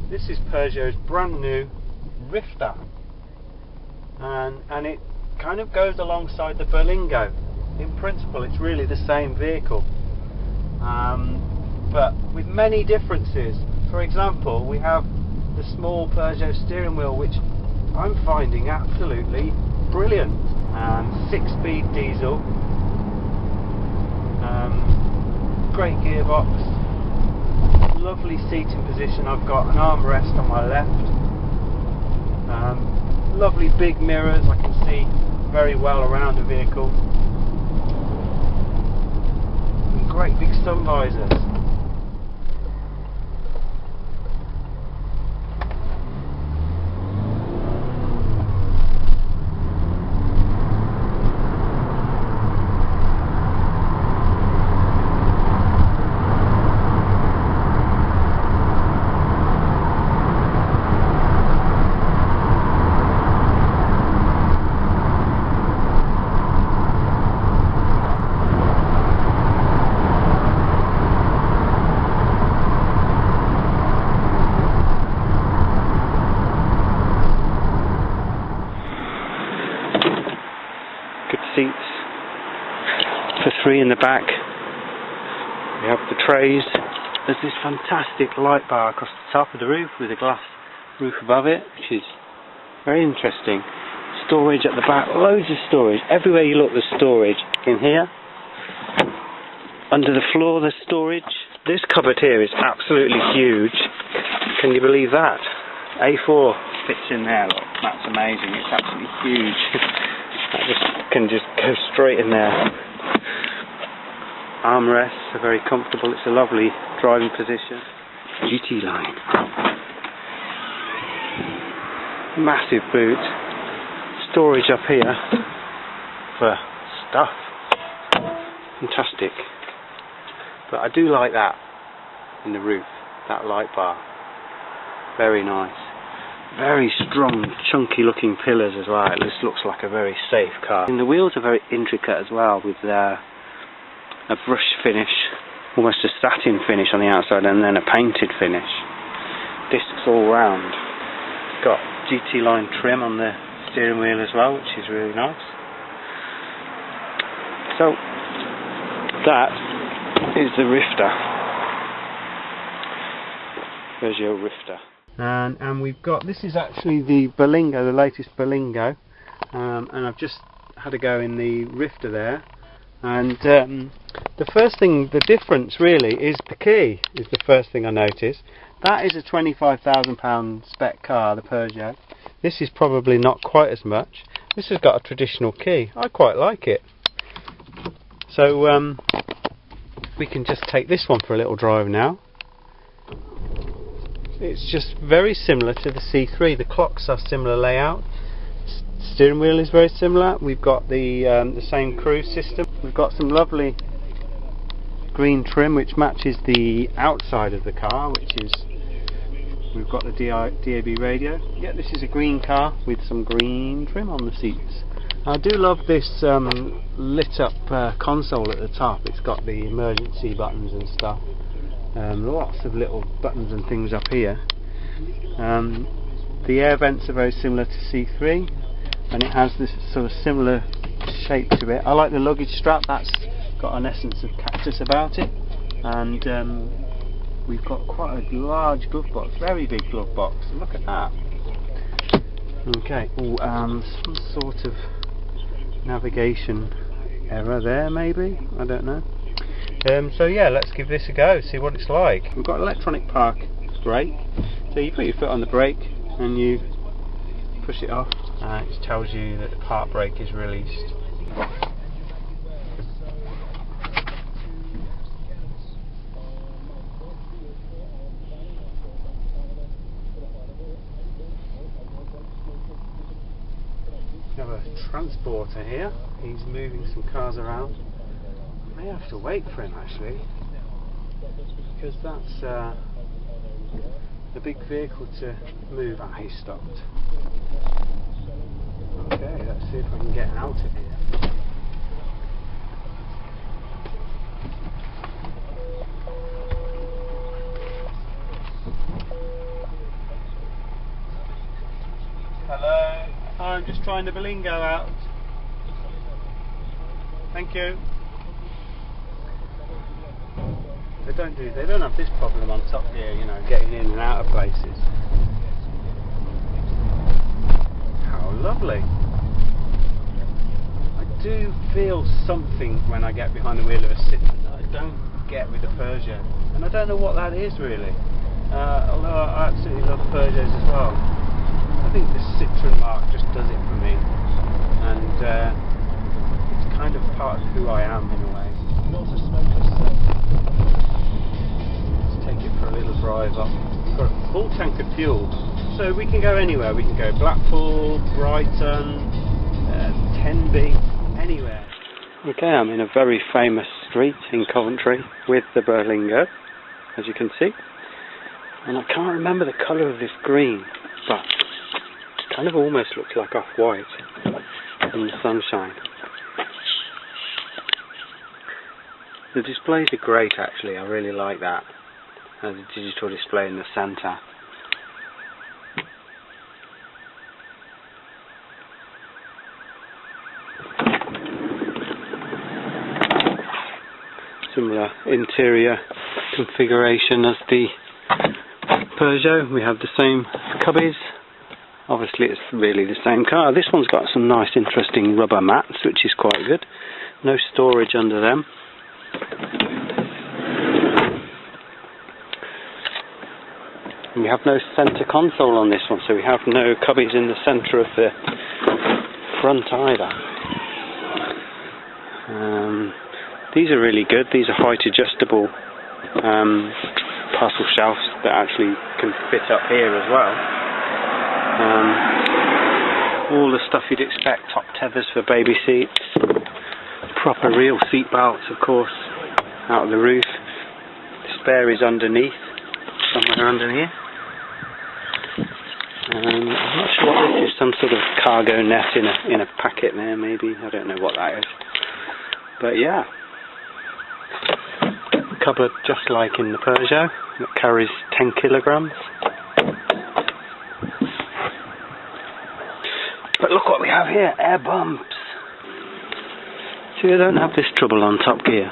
This is Peugeot's brand new Rifter, and it kind of goes alongside the Berlingo. In principle it's really the same vehicle, but with many differences. For example, we have the small Peugeot steering wheel, which I'm finding absolutely brilliant. 6-speed diesel, great gearbox, lovely seating position. I've got an armrest on my left, lovely big mirrors, I can see very well around the vehicle, and great big sun visors. Seats for 3 in the back. We have the trays. There's this fantastic light bar across the top of the roof with a glass roof above it, which is very interesting. Storage at the back, loads of storage. Everywhere you look there's storage. In here, under the floor there's storage. This cupboard here is absolutely huge. Can you believe that? A4 fits in there, look. That's amazing. It's absolutely huge. That can just go straight in there. Armrests are very comfortable. It's a lovely driving position. GT line. Massive boot. Storage up here for stuff. Fantastic. But I do like that in the roof, that light bar. Very nice. Very strong, chunky looking pillars as well. This looks like a very safe car. And the wheels are very intricate as well, with a brush finish, almost a satin finish on the outside, and then a painted finish. Discs all round. Got GT line trim on the steering wheel as well, which is really nice. So that is the Rifter, Peugeot Rifter. And we've got, this is actually the Berlingo, the latest Berlingo, and I've just had a go in the Rifter there, and the first thing, the difference really is the key, is the first thing I noticed. That is a £25,000 spec car, the Peugeot. This is probably not quite as much. This has got a traditional key. I quite like it. So we can just take this one for a little drive now. It's just very similar to the C3. The clocks are similar layout. Steering wheel is very similar. We've got the same cruise system. We've got some lovely green trim which matches the outside of the car, which is, we've got the DAB radio. Yeah, this is a green car with some green trim on the seats. I do love this lit up console at the top. It's got the emergency buttons and stuff. Lots of little buttons and things up here. The air vents are very similar to C3, and it has this sort of similar shape to it. I like the luggage strap. That's got an essence of cactus about it, and we've got quite a large glove box, very big glove box. Look at that. Okay. Some sort of navigation error there, maybe. I don't know. So yeah, let's give this a go, see what it's like. We've got electronic park brake, so you put your foot on the brake and you push it off, and it tells you that the park brake is released. We have a transporter here, he's moving some cars around. I may have to wait for him actually, because that's a big vehicle to move. Ah, he stopped. Okay, let's see if I can get out of here. Hello. I'm just trying the Berlingo out. Thank you. They don't have this problem on top here, you know, getting in and out of places. How lovely. I do feel something when I get behind the wheel of a Citroën that I don't get with a Peugeot, and I don't know what that is really. Although I absolutely love Peugeots as well. I think the Citroën mark just does it for me, and it's kind of part of who I am in a way. Let's take it for a little drive up. Got a full tank of fuel, so we can go anywhere. We can go Blackpool, Brighton, Tenby, anywhere. Okay, I'm in a very famous street in Coventry with the Berlingo, as you can see. And I can't remember the colour of this green, but it kind of almost looks like off-white in the sunshine. The displays are great actually, I really like that. The digital display in the centre. Similar interior configuration as the Peugeot. We have the same cubbies. Obviously it's really the same car. This one's got some nice interesting rubber mats, which is quite good. No storage under them. And we have no centre console on this one, so we have no cubbies in the centre of the front either. These are really good. These are height adjustable parcel shelves that actually can fit up here as well. All the stuff you'd expect, top tethers for baby seats, proper real seat belts of course, out of the roof. The spare is underneath, somewhere under here. I'm not sure what this is, some sort of cargo net in a packet there maybe, I don't know what that is. But yeah, cupboard just like in the Peugeot, that carries 10 kilograms. But look what we have here, air bumps. See, I don't have this trouble on Top Gear.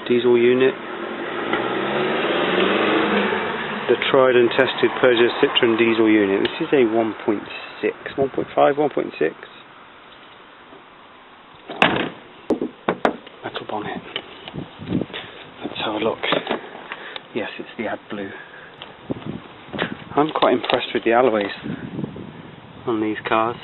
Diesel unit. The tried and tested Peugeot Citroën diesel unit. This is a 1.6, 1.5, 1.6. Metal bonnet. Let's have a look. Yes, it's the AdBlue. I'm quite impressed with the alloys on these cars.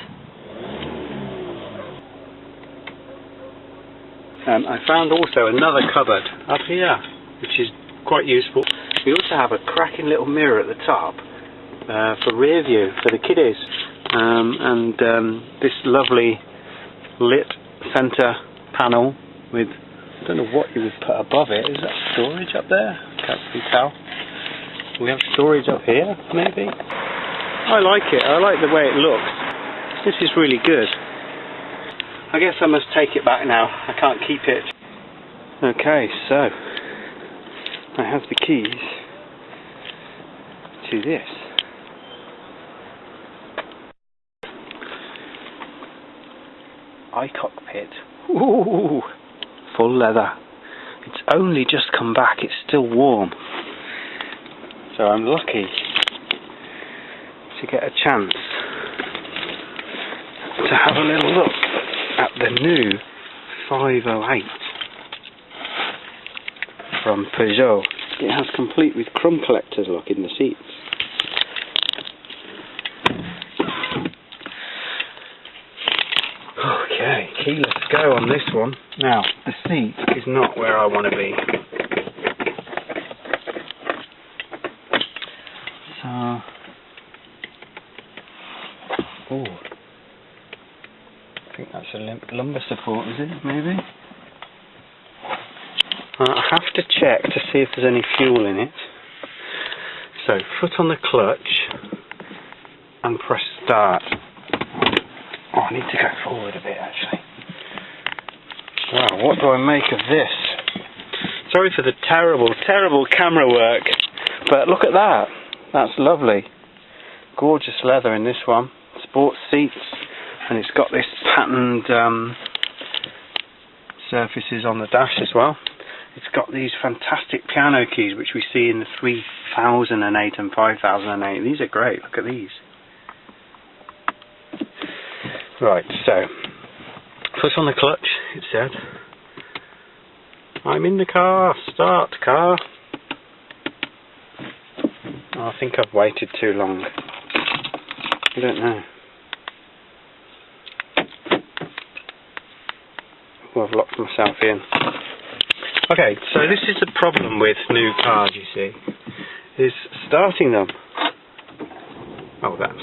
I found also another cupboard up here, which is quite useful. We also have a cracking little mirror at the top for rear view for the kiddies, and this lovely lit centre panel with, I don't know what you would put above it. Is that storage up there? Can't really tell. We have storage up here, maybe. I like it. I like the way it looks. This is really good. I guess I must take it back now. I can't keep it. Okay, so I have the keys to this. iCockpit. Ooh, full leather. It's only just come back. It's still warm. So I'm lucky to get a chance to have a little look at the new 508 from Peugeot. It has complete with crumb collectors, look, in the seats. Okay, keyless go on this one. Now, the seat is not where I want to be. So, oh, I think that's a lumbar support, is it, maybe? I have to check to see if there's any fuel in it. So, foot on the clutch and press start. Oh, I need to go forward a bit actually. Wow, what do I make of this? Sorry for the terrible, terrible camera work, but look at that. That's lovely. Gorgeous leather in this one. Sports seats, and it's got this patterned surfaces on the dash as well. It's got these fantastic piano keys which we see in the 3008 and 5008. These are great, look at these. Right, so, foot on the clutch, it said. I'm in the car, start car. Oh, I think I've waited too long. I don't know. Well, I've locked myself in. Okay, so this is the problem with new cars, you see, is starting them. Oh, that's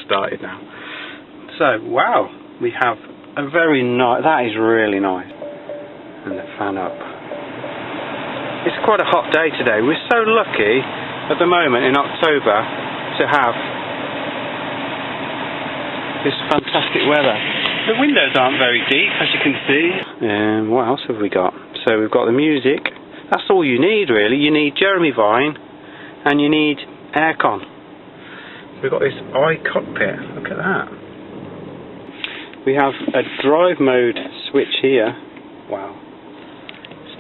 started now. So, wow, we have a very nice, that is really nice. And the fan up. It's quite a hot day today. We're so lucky at the moment in October to have this fantastic weather. The windows aren't very deep, as you can see. What else have we got? So we've got the music. That's all you need, really. You need Jeremy Vine, and you need aircon. We've got this iCockpit. Look at that. We have a drive mode switch here. Wow.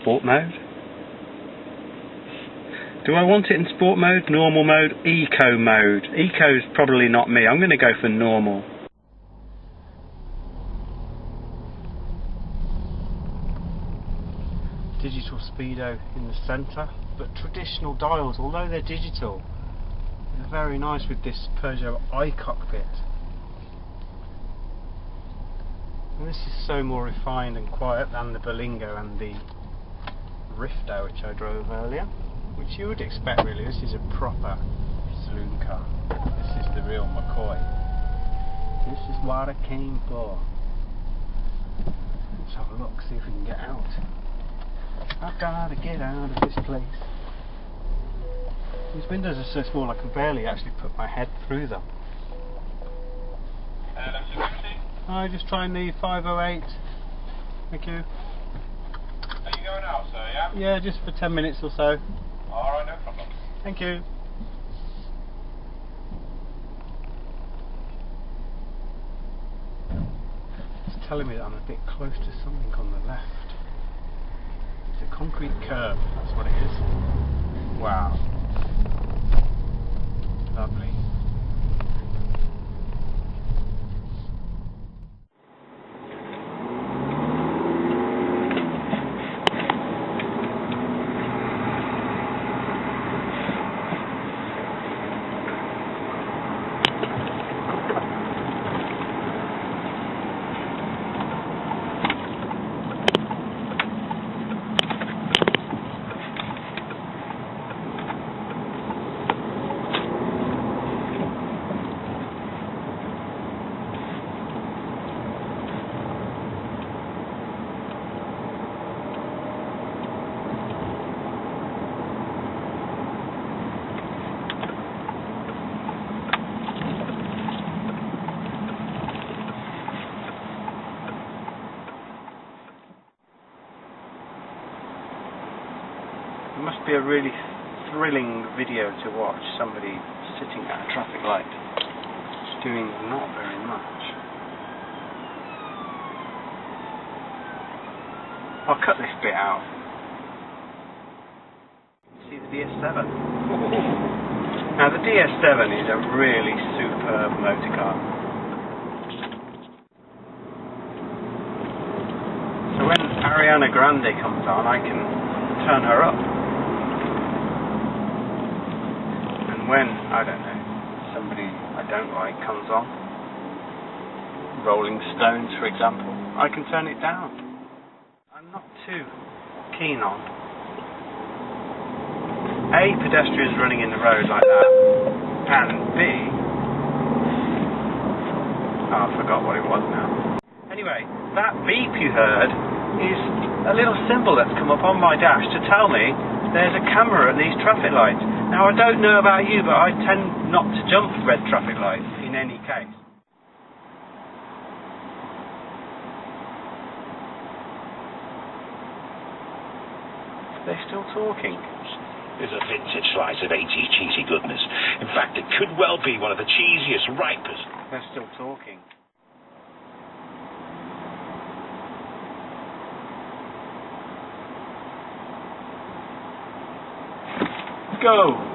Sport mode. Do I want it in sport mode, normal mode, eco mode? Eco is probably not me. I'm going to go for normal. Digital speedo in the centre, but traditional dials, although they're digital, they're very nice with this Peugeot iCockpit. And this is so more refined and quiet than the Berlingo and the Rifter, which I drove earlier, which you would expect really. This is a proper saloon car. This is the real McCoy. This is what I came for. Let's have a look, see if we can get out. I've got to get out of this place. These windows are so small I can barely actually put my head through them. I just trying the 508. Thank you. Are you going out, sir, yeah? Yeah, just for 10 minutes or so. Alright, no problem. Thank you. It's telling me that I'm a bit close to something on the left. It's a concrete curb, that's what it is. Wow. Lovely. It must be a really thrilling video to watch, somebody sitting at a traffic light doing not very much. I'll cut this bit out. See the DS7. Now the DS7 is a really superb motor car. So when Ariana Grande comes on, I can turn her up. When, I don't know, somebody I don't like comes on, Rolling Stones for example, I can turn it down. I'm not too keen on A, pedestrians running in the road like that, and B, oh, I forgot what it was now. Anyway, that beep you heard is a little symbol that's come up on my dash to tell me there's a camera at these traffic lights. Now I don't know about you, but I tend not to jump red traffic lights in any case. They're still talking. Is a vintage slice of 80s cheesy goodness. In fact, it could well be one of the cheesiest, ripest. They're still talking. Go!